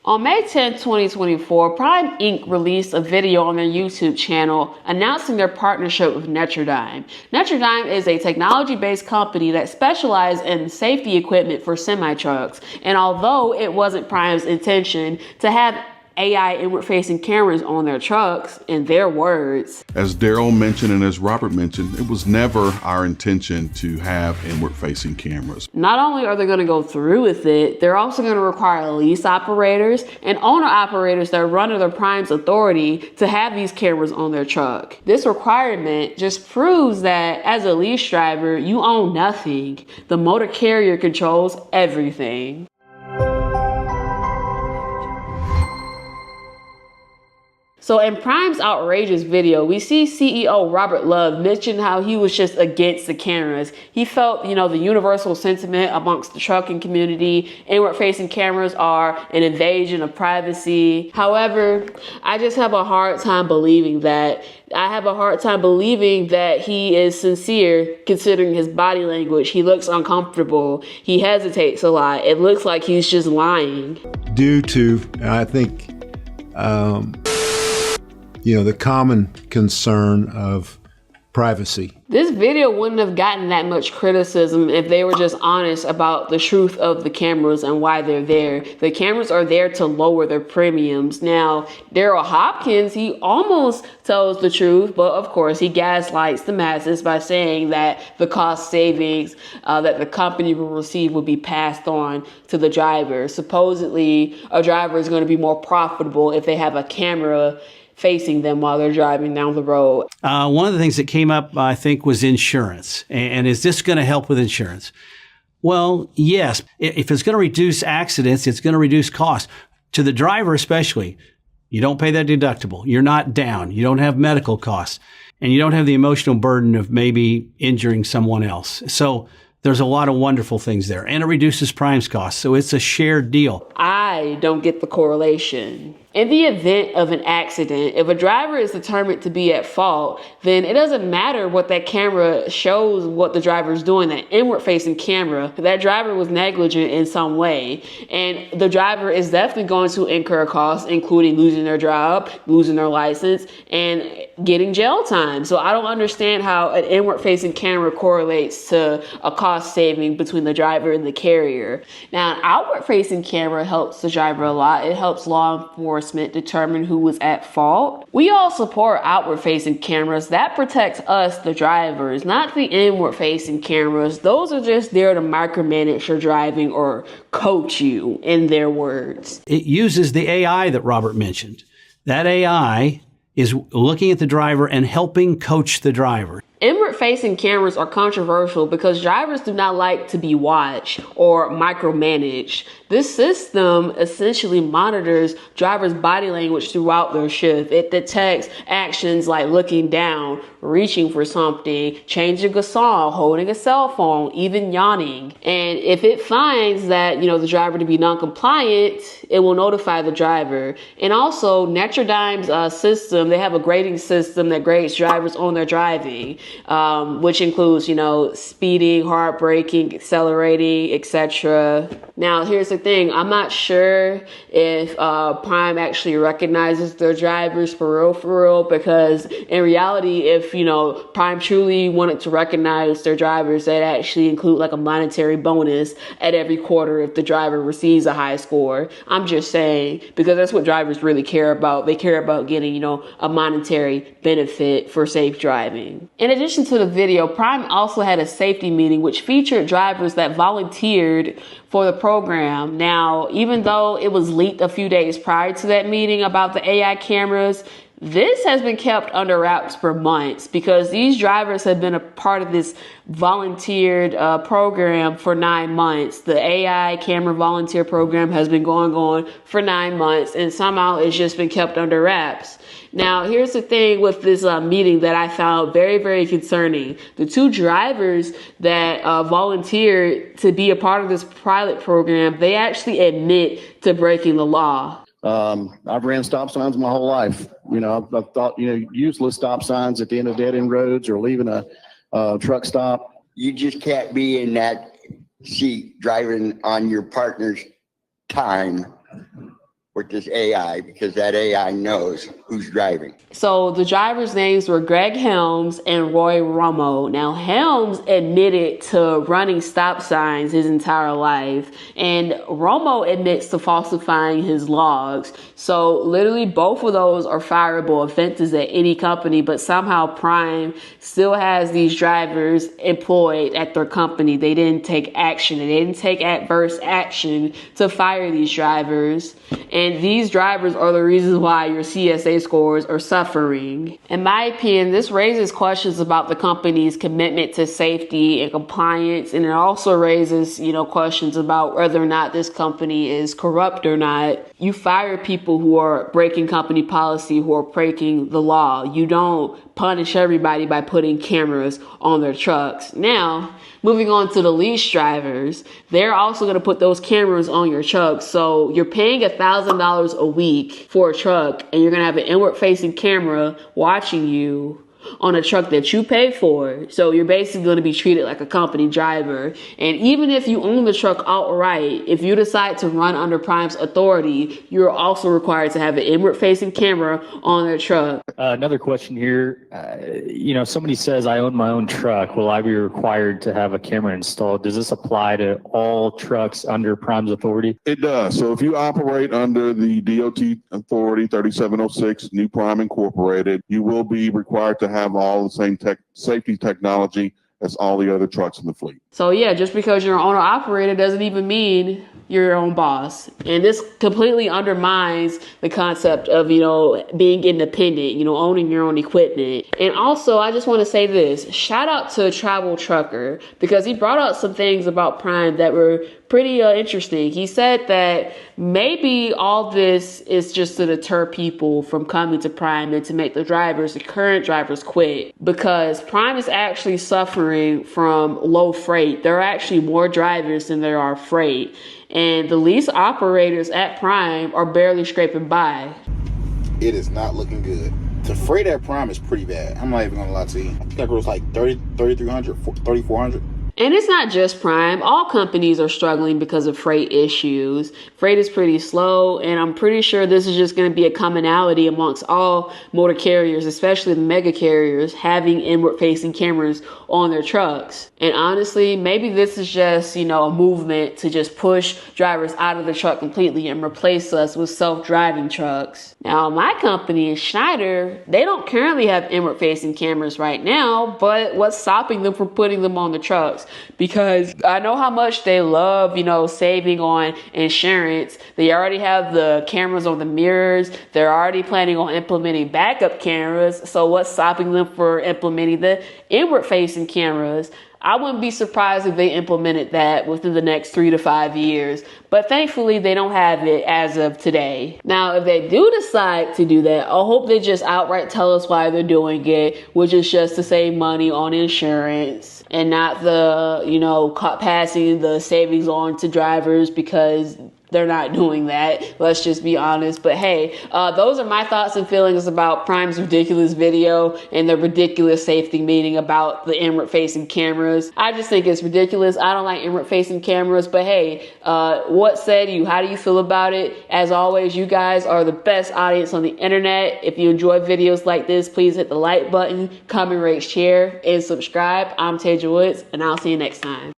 On May 10, 2024, Prime Inc. released a video on their YouTube channel announcing their partnership with Notre Dame. Notre Dame is a technology-based company that specializes in safety equipment for semi-trucks. And although it wasn't Prime's intention to have AI inward-facing cameras on their trucks, in their words, as Daryl mentioned and as Robert mentioned, it was never our intention to have inward-facing cameras. Not only are they going to go through with it, they're also going to require lease operators and owner operators that run under Prime's authority to have these cameras on their truck. This requirement just proves that as a lease driver, you own nothing. The motor carrier controls everything. So in Prime's outrageous video, we see CEO Robert Love mention how he was just against the cameras. He felt, the universal sentiment amongst the trucking community, inward-facing cameras are an invasion of privacy. However, I just have a hard time believing that. I have a hard time believing that he is sincere considering his body language. He looks uncomfortable. He hesitates a lot. It looks like he's just lying. Due to, I think, the common concern of privacy. This video wouldn't have gotten that much criticism if they were just honest about the truth of the cameras and why they're there. The cameras are there to lower their premiums. Now, Daryl Hopkins, he almost tells the truth, but of course he gaslights the masses by saying that the cost savings that the company will receive will be passed on to the driver. Supposedly, a driver is going to be more profitable if they have a camera facing them while they're driving down the road. One of the things that came up, I think, was insurance. And is this going to help with insurance? Well, yes. If it's going to reduce accidents, it's going to reduce costs. To the driver especially, you don't pay that deductible. You're not down. You don't have medical costs. And you don't have the emotional burden of maybe injuring someone else. So there's a lot of wonderful things there. And it reduces Prime's costs. So it's a shared deal. I don't get the correlation. In the event of an accident, if a driver is determined to be at fault, then it doesn't matter what that camera shows what the driver is doing, that inward-facing camera. That driver was negligent in some way. And the driver is definitely going to incur costs, including losing their job, losing their license, and getting jail time. So I don't understand how an inward-facing camera correlates to a cost saving between the driver and the carrier. Now, an outward-facing camera helps the driver a lot. It helps law enforcement determine who was at fault. We all support outward-facing cameras. That protects us, the drivers, not the inward-facing cameras. Those are just there to micromanage your driving or coach you, in their words. It uses the AI that Robert mentioned. That AI is looking at the driver and helping coach the driver. Inward-facing cameras are controversial because drivers do not like to be watched or micromanaged. This system essentially monitors drivers' body language throughout their shift. It detects actions like looking down, reaching for something, changing a song, holding a cell phone, even yawning. And if it finds that, the driver to be non-compliant, it will notify the driver. And also, Notre Dame's system, they have a grading system that grades drivers on their driving. Which includes, speeding, hard braking, accelerating, etc. Now, here's the thing. I'm not sure if Prime actually recognizes their drivers for real, because in reality, if, Prime truly wanted to recognize their drivers, they'd actually include like a monetary bonus at every quarter if the driver receives a high score. I'm just saying, because that's what drivers really care about. They care about getting, a monetary benefit for safe driving. In addition to the video, Prime also had a safety meeting which featured drivers that volunteered for the program. Now, even though it was leaked a few days prior to that meeting about the AI cameras, this has been kept under wraps for months because these drivers have been a part of this volunteered program for 9 months. The AI camera volunteer program has been going on for 9 months, and somehow it's just been kept under wraps. Now, here's the thing with this meeting that I found very, very concerning. The two drivers that volunteered to be a part of this pilot program, they actually admit to breaking the law. I've ran stop signs my whole life. I've thought, useless stop signs at the end of dead end roads or leaving a truck stop. You just can't be in that seat driving on your partner's time with this AI because that AI knows who's driving. So the drivers' names were Greg Helms and Roy Romo. Now, Helms admitted to running stop signs his entire life, and Romo admits to falsifying his logs. So literally both of those are fireable offenses at any company, but somehow Prime still has these drivers employed at their company. They didn't take action. They didn't take adverse action to fire these drivers. And these drivers are the reasons why your CSA scores are suffering. In my opinion, this raises questions about the company's commitment to safety and compliance, and it also raises, questions about whether or not this company is corrupt or not. You fire people who are breaking company policy, who are breaking the law. You don't punish everybody by putting cameras on their trucks. Now, moving on to the lease drivers, they're also going to put those cameras on your truck. So you're paying $1,000 a week for a truck, and you're going to have an inward-facing camera watching you on a truck that you pay for. So you're basically going to be treated like a company driver. And even if you own the truck outright, if you decide to run under Prime's authority, you're also required to have an inward-facing camera on their truck. Another question here. Somebody says, I own my own truck. Will I be required to have a camera installed? Does this apply to all trucks under Prime's authority? It does. So if you operate under the DOT Authority 3706, New Prime Incorporated, you will be required to have all the same safety technology as all the other trucks in the fleet. So yeah, just because you're an owner operator doesn't even mean you're your own boss. And this completely undermines the concept of, being independent, owning your own equipment. And also, I just want to say this, shout out to Travel Trucker, because he brought out some things about Prime that were pretty interesting. He said that maybe all this is just to deter people from coming to Prime and to make the current drivers quit, because Prime is actually suffering from low freight. There are actually more drivers than there are freight. And the lease operators at Prime are barely scraping by. It is not looking good. The freight at Prime is pretty bad. I'm not even gonna lie to you. I think it was like 3,300, 3,400. And it's not just Prime. All companies are struggling because of freight issues. Freight is pretty slow, and I'm pretty sure this is just going to be a commonality amongst all motor carriers, especially the mega carriers, having inward-facing cameras on their trucks. And honestly, maybe this is just, a movement to just push drivers out of the truck completely and replace us with self-driving trucks. Now, my company, Schneider, they don't currently have inward-facing cameras right now, but what's stopping them from putting them on the trucks? Because I know how much they love, saving on insurance. They already have the cameras on the mirrors. They're already planning on implementing backup cameras. So what's stopping them for implementing the inward-facing cameras? I wouldn't be surprised if they implemented that within the next 3 to 5 years. But thankfully, they don't have it as of today. Now, if they do decide to do that, I hope they just outright tell us why they're doing it, which is just to save money on insurance and not passing the savings on to drivers, because they're not doing that. Let's just be honest. But hey, those are my thoughts and feelings about Prime's ridiculous video and the ridiculous safety meeting about the inward-facing cameras. I just think it's ridiculous. I don't like inward-facing cameras. But hey, what say you? How do you feel about it? As always, you guys are the best audience on the internet. If you enjoy videos like this, please hit the like button, comment, rate, share, and subscribe. I'm Taja Woods, and I'll see you next time.